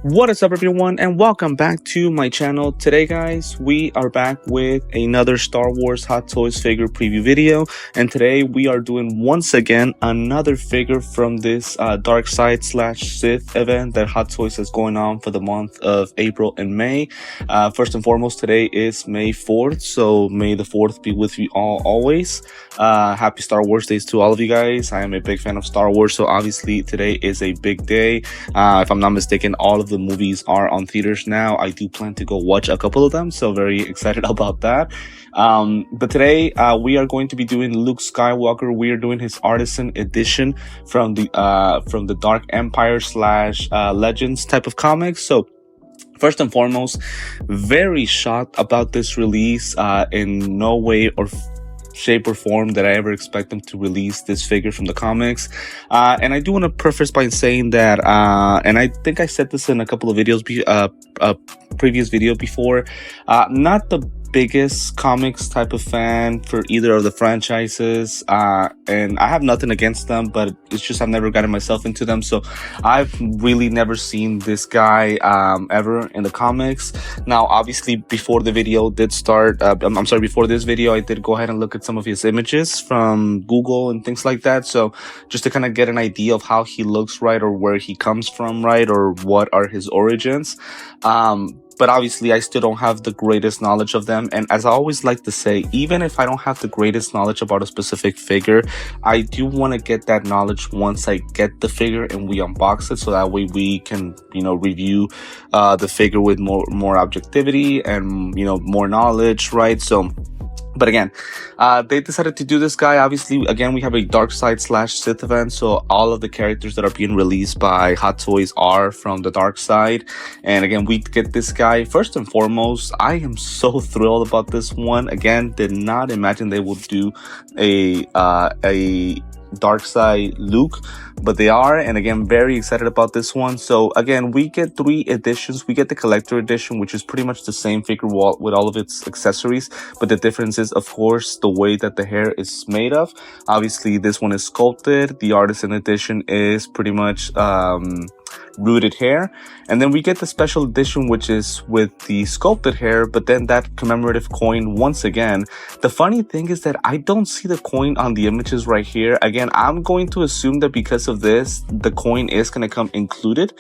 What is up, everyone, and welcome back to my channel. Today, guys, we are back with another Star Wars Hot Toys figure preview video, and today we are doing once again another figure from this Dark Side / Sith event that Hot Toys is going on for the month of April and May. First and foremost, today is May 4th, so May the 4th be with you all always. Happy Star Wars Days to all of you guys. I am a big fan of Star Wars, so obviously today is a big day. If I'm not mistaken, all of the movies are on theaters now. I do plan to go watch a couple of them, so very excited about that. But today we are going to be doing Luke Skywalker. We are doing his Artisan edition from the Dark Empire / Legends type of comics. So first and foremost, very shocked about this release. In no way or shape or form that I ever expect them to release this figure from the comics. And I do want to preface by saying that, and I think I said this in a couple of videos, previous video before, not the biggest comics type of fan for either of the franchises, and I have nothing against them, but it's just I've never gotten myself into them, so I've really never seen this guy ever in the comics. Now obviously before the video did start, before this video I did go ahead and look at some of his images from Google and things like that, so just to kind of get an idea of how he looks, right, or where he comes from, right, or what are his origins. But obviously I still don't have the greatest knowledge of them, and as I always like to say, even if I don't have the greatest knowledge about a specific figure, I do want to get that knowledge once I get the figure and we unbox it, so that way we can, review the figure with more objectivity and more knowledge, right? So but again, they decided to do this guy. Obviously, again, we have a Dark Side / Sith event, so all of the characters that are being released by Hot Toys are from the Dark Side. And again, we get this guy. First and foremost, I am so thrilled about this one. Again, did not imagine they would do a Dark Side Luke, but they are, and again, very excited about this one. So again, we get 3 editions. We get the collector edition, which is pretty much the same figure with all of its accessories, but the difference is, of course, the way that the hair is made of. Obviously, this one is sculpted. The Artisan edition is pretty much rooted hair, and then we get the special edition, which is with the sculpted hair, but then that commemorative coin once again. The funny thing is that I don't see the coin on the images right here. Again, I'm going to assume that because of this, the coin is going to come included,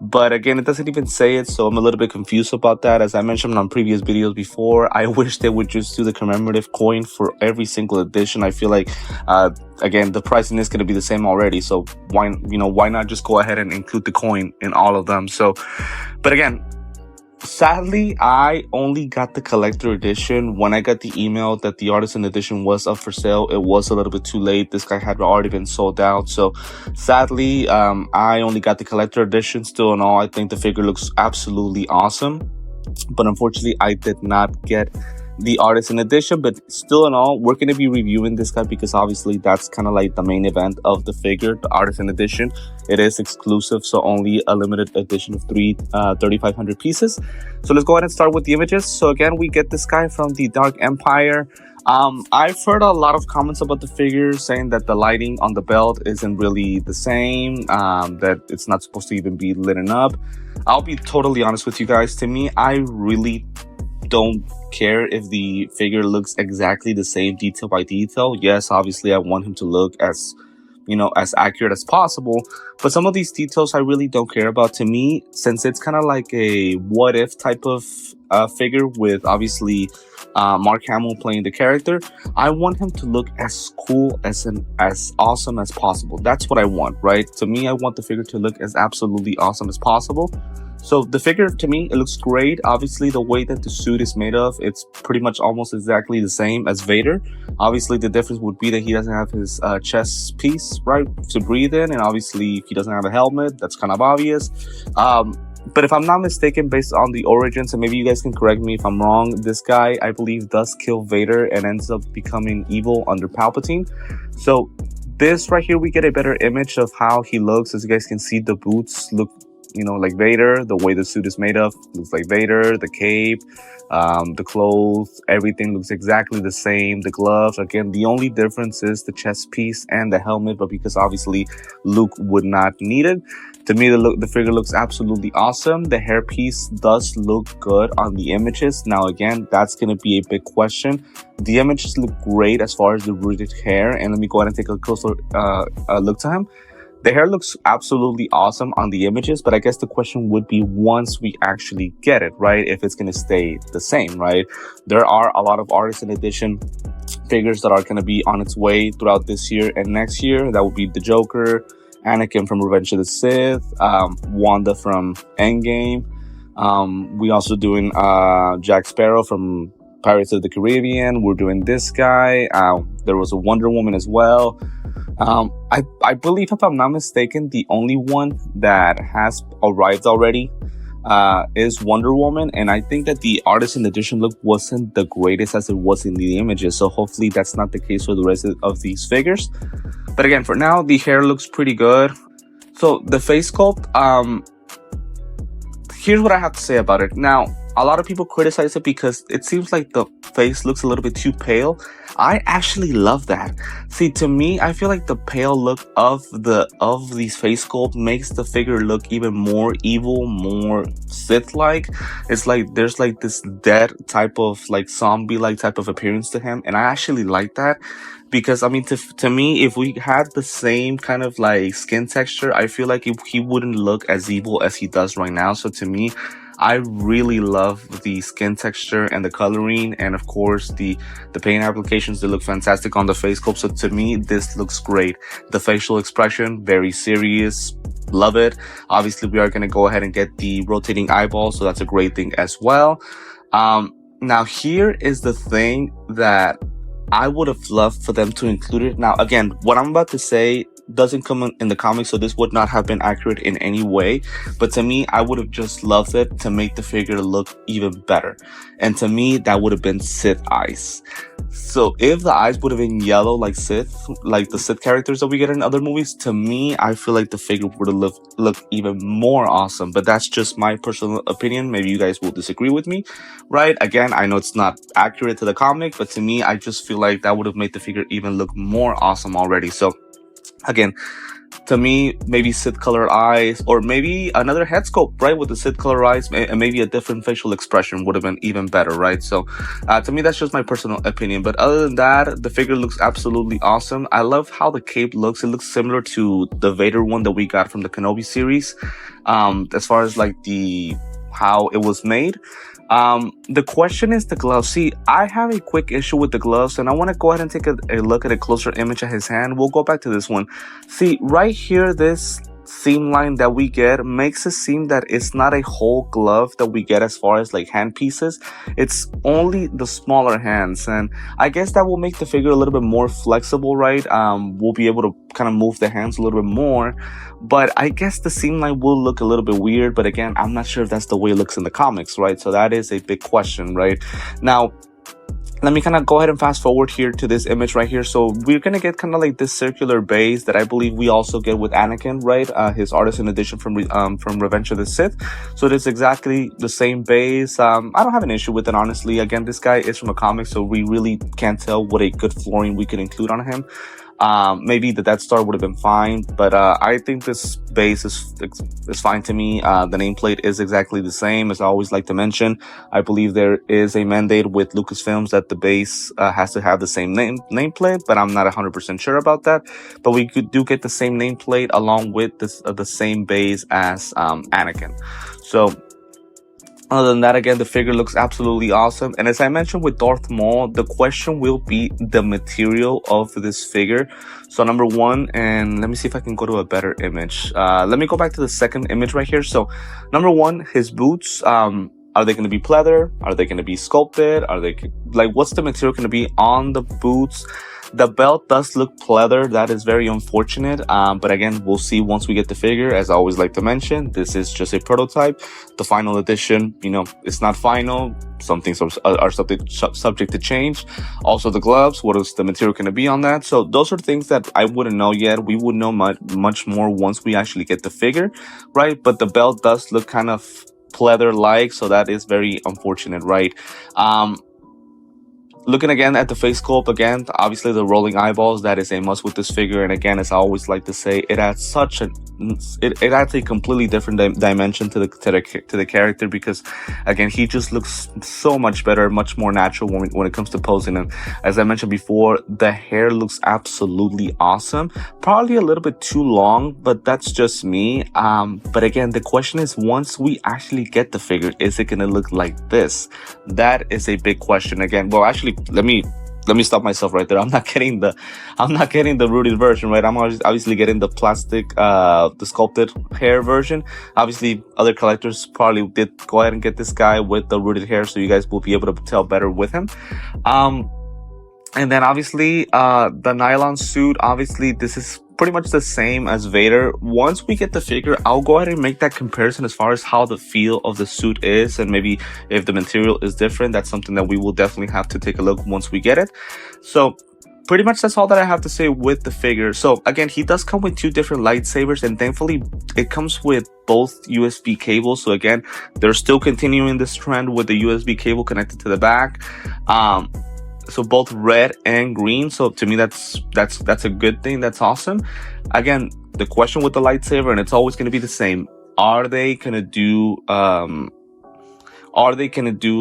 but again, it doesn't even say it, so I'm a little bit confused about that. As I mentioned on previous videos before, I wish they would just do the commemorative coin for every single edition. I feel like again, the pricing is going to be the same already, so why not just go ahead and include the coin in all of them? So, but again, sadly, I only got the collector edition. When I got the email that the Artisan edition was up for sale, it was a little bit too late. This guy had already been sold out. So sadly, I only got the collector edition. Still in all, I think the figure looks absolutely awesome. But unfortunately, I did not get the Artisan edition. But still in all, we're going to be reviewing this guy because obviously that's kind of like the main event of the figure, the Artisan edition. It is exclusive, so only a limited edition of 3,500 pieces. So let's go ahead and start with the images. So again, we get this guy from the Dark Empire. I've heard a lot of comments about the figure saying that the lighting on the belt isn't really the same, that it's not supposed to even be lit up. I'll be totally honest with you guys. To me, I really don't care if the figure looks exactly the same detail by detail. Yes, obviously I want him to look as as accurate as possible, but some of these details I really don't care about. To me, since it's kind of like a what if type of figure with obviously Mark Hamill playing the character, I want him to look as cool as awesome as possible. That's what I want, right? To me, I want the figure to look as absolutely awesome as possible. So the figure, to me, it looks great. Obviously, the way that the suit is made of, it's pretty much almost exactly the same as Vader. Obviously, the difference would be that he doesn't have his chest piece, right, to breathe in. And obviously, if he doesn't have a helmet, that's kind of obvious. But if I'm not mistaken, based on the origins, and maybe you guys can correct me if I'm wrong, this guy, I believe, does kill Vader and ends up becoming evil under Palpatine. So this right here, we get a better image of how he looks. As you guys can see, the boots look like Vader. The way the suit is made of looks like Vader. The cape, the clothes, everything looks exactly the same. The gloves, again, the only difference is the chest piece and the helmet, but because obviously Luke would not need it. To me, the figure looks absolutely awesome. The hairpiece does look good on the images. Now, again, that's going to be a big question. The images look great as far as the rooted hair. And let me go ahead and take a closer look to him. The hair looks absolutely awesome on the images, but I guess the question would be once we actually get it, right? If it's going to stay the same, right? There are a lot of Artisan Edition figures that are going to be on its way throughout this year and next year. That would be the Joker, Anakin from Revenge of the Sith, Wanda from Endgame. We also doing Jack Sparrow from Pirates of the Caribbean. We're doing this guy. There was a Wonder Woman as well. I believe, if I'm not mistaken, the only one that has arrived already is Wonder Woman, and I think that the Artisan Edition look wasn't the greatest as it was in the images, so hopefully that's not the case for the rest of these figures. But again, for now, the hair looks pretty good. So the face sculpt, here's what I have to say about it. Now, a lot of people criticize it because it seems like the face looks a little bit too pale. I actually love that. See, to me, I feel like the pale look of these face sculpt makes the figure look even more evil, more Sith-like. It's like there's like this dead type of like zombie-like type of appearance to him, and I actually like that. Because, I mean, to me, if we had the same kind of like skin texture, I feel like he wouldn't look as evil as he does right now. So to me, I really love the skin texture and the coloring, and of course the paint applications. They look fantastic on the face sculpt. So to me, this looks great. The facial expression, very serious. Love it. Obviously, we are going to go ahead and get the rotating eyeball, so that's a great thing as well. Now, here is the thing that I would have loved for them to include it. Now, again, what I'm about to say doesn't come in the comics, so this would not have been accurate in any way. But to me, I would have just loved it to make the figure look even better. And to me, that would have been Sith eyes. So if the eyes would have been yellow like Sith, like the Sith characters that we get in other movies, to me, I feel like the figure would have looked even more awesome. But that's just my personal opinion. Maybe you guys will disagree with me, right? Again, I know it's not accurate to the comic, but to me, I just feel like that would have made the figure even look more awesome already. So again, to me, maybe Sith colored eyes, or maybe another head sculpt, right, with the Sith colored eyes, and maybe a different facial expression would have been even better, right? So to me, that's just my personal opinion. But other than that, the figure looks absolutely awesome. I love how the cape looks. It looks similar to the Vader one that we got from the Kenobi series, as far as like how it was made. The question is the gloves. See, I have a quick issue with the gloves, and I want to go ahead and take a look at a closer image of his hand. We'll go back to this one. See, right here, this seam line that we get makes it seem that it's not a whole glove that we get as far as like hand pieces. It's only the smaller hands, and I guess that will make the figure a little bit more flexible, right? We'll be able to kind of move the hands a little bit more, but I guess the seam line will look a little bit weird. But again, I'm not sure if that's the way it looks in the comics, right? So that is a big question, right? Now, let me kind of go ahead and fast forward here to this image right here. So we're going to get kind of like this circular base that I believe we also get with Anakin, right? His Artisan Edition from Revenge of the Sith. So it is exactly the same base. I don't have an issue with it, honestly. Again, this guy is from a comic, so we really can't tell what a good flooring we could include on him. Maybe the Death Star would have been fine, but I think this base is fine to me. The nameplate is exactly the same. As I always like to mention, I believe there is a mandate with Lucasfilms that the base has to have the same nameplate, but I'm not 100% sure about that. But we do get the same nameplate along with the same base as Anakin. So other than that, again, the figure looks absolutely awesome. And as I mentioned with Darth Maul, the question will be the material of this figure. So number one, and let me see if I can go to a better image. Let me go back to the second image right here. So number one, his boots, are they going to be pleather? Are they going to be sculpted? Are they like, what's the material going to be on the boots? The belt does look pleather. That is very unfortunate. But again, we'll see once we get the figure. As I always like to mention, this is just a prototype. The final edition, you know, it's not final. Some things are subject to change. Also, the gloves, what is the material going to be on that? So those are things that I wouldn't know yet. We would know much more once we actually get the figure, right? But the belt does look kind of pleather-like, so that is very unfortunate, right? Looking again at the face sculpt, again, obviously the rolling eyeballs, that is a must with this figure. And again, as I always like to say, it adds it adds a completely different dimension to the character, because again, he just looks so much better, much more natural when it comes to posing. And as I mentioned before, the hair looks absolutely awesome. Probably a little bit too long, but that's just me. But again, the question is, once we actually get the figure, is it gonna look like this? That is a big question. Again, well, actually, let me stop myself right there. I'm not getting the rooted version, right? I'm obviously getting the plastic, the sculpted hair version. Obviously, other collectors probably did go ahead and get this guy with the rooted hair, so you guys will be able to tell better with him. And then obviously, the nylon suit, obviously this is pretty much the same as Vader. Once we get the figure, I'll go ahead and make that comparison as far as how the feel of the suit is, and maybe if the material is different. That's something that we will definitely have to take a look once we get it. So pretty much that's all that I have to say with the figure. So again, he does come with two different lightsabers, and thankfully it comes with both USB cables. So again, they're still continuing this trend with the USB cable connected to the back. So both red and green. So to me, that's a good thing. That's awesome. Again, the question with the lightsaber, and it's always going to be the same: are they gonna do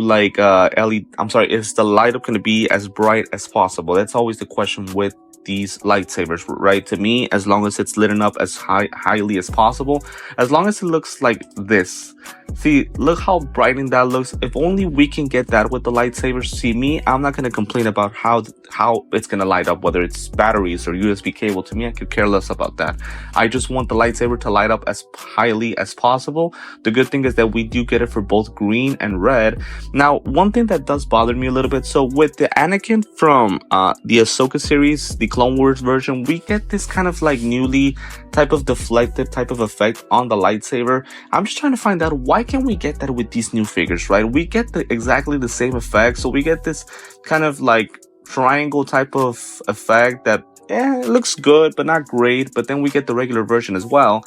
like LED? I'm sorry, is the light up going to be as bright as possible? That's always the question with these lightsabers, right? To me, as long as it's lit up as highly as possible, as long as it looks like this. See, look how brightening that looks. If only we can get that with the lightsabers. See, me, I'm not going to complain about how it's going to light up, whether it's batteries or USB cable. To me, I could care less about that. I just want the lightsaber to light up as highly as possible. The good thing is that we do get it for both green and red. Now, one thing that does bother me a little bit, so with the Anakin from the Ahsoka series, the Clone Wars version, we get this kind of like newly type of deflected type of effect on the lightsaber. I'm just trying to find out, why can't we get that with these new figures, right? We get exactly the same effect. So we get this kind of like triangle type of effect that it looks good but not great, but then we get the regular version as well.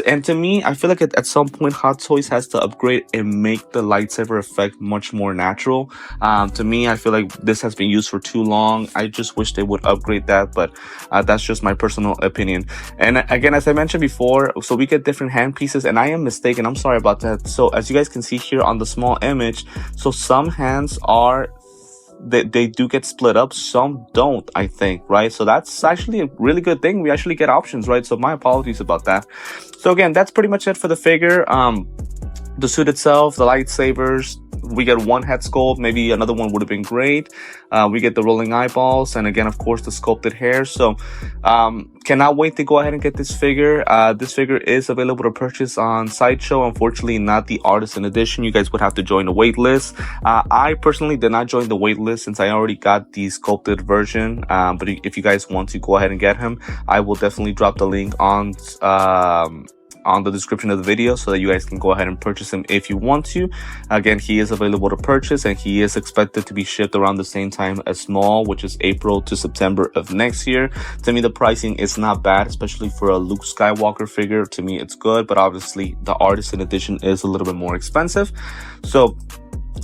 And to me, I feel like at some point Hot Toys has to upgrade and make the lightsaber effect much more natural. To me, I feel like this has been used for too long. I just wish they would upgrade that, but that's just my personal opinion. And again, as I mentioned before, so we get different hand pieces, and I am mistaken, I'm sorry about that. So as you guys can see here on the small image, so some hands are they do get split up, some don't, I think, right? So that's actually a really good thing. We actually get options, right? So my apologies about that. So again, that's pretty much it for the figure. The suit itself, the lightsabers, we get one head sculpt, maybe another one would have been great. We get the rolling eyeballs, and again, of course, the sculpted hair. So cannot wait to go ahead and get this figure. This figure is available to purchase on Sideshow. Unfortunately, not the Artisan edition. You guys would have to join the wait list. I personally did not join the wait list since I already got the sculpted version. But if you guys want to go ahead and get him, I will definitely drop the link on the description of the video so that you guys can go ahead and purchase him if you want to. Again, he is available to purchase, and he is expected to be shipped around the same time as Small, which is April to September of next year. To me, the pricing is not bad, especially for a Luke Skywalker figure. To me, it's good, but obviously the Artisan edition is a little bit more expensive. So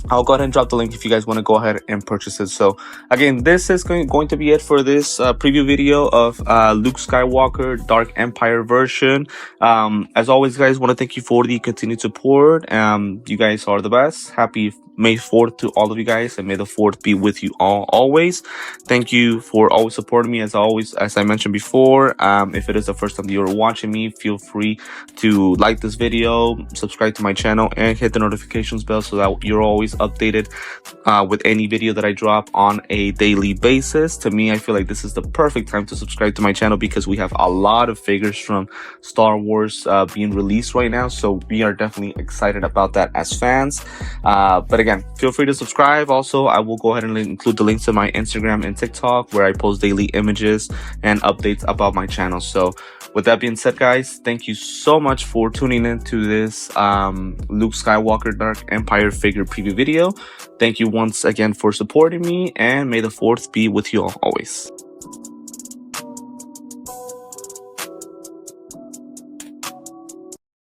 I'll go ahead and drop the link if you guys want to go ahead and purchase it. So again, this is going to be it for this preview video of Luke Skywalker Dark Empire version. As always, guys, want to thank you for the continued support. You guys are the best. Happy May 4th to all of you guys, and may the 4th be with you all always. Thank you for always supporting me, as always. As I mentioned before, if it is the first time that you're watching me, feel free to like this video, subscribe to my channel, and hit the notifications bell so that you're always updated with any video that I drop on a daily basis. To me, I feel like this is the perfect time to subscribe to my channel, because we have a lot of figures from Star Wars being released right now, so we are definitely excited about that as fans. But again, feel free to subscribe. Also, I will go ahead and include the links to my Instagram and TikTok, where I post daily images and updates about my channel. So with that being said, guys, thank you so much for tuning in to this Luke Skywalker Dark Empire figure preview video. Thank you once again for supporting me, and may the 4th be with you all always.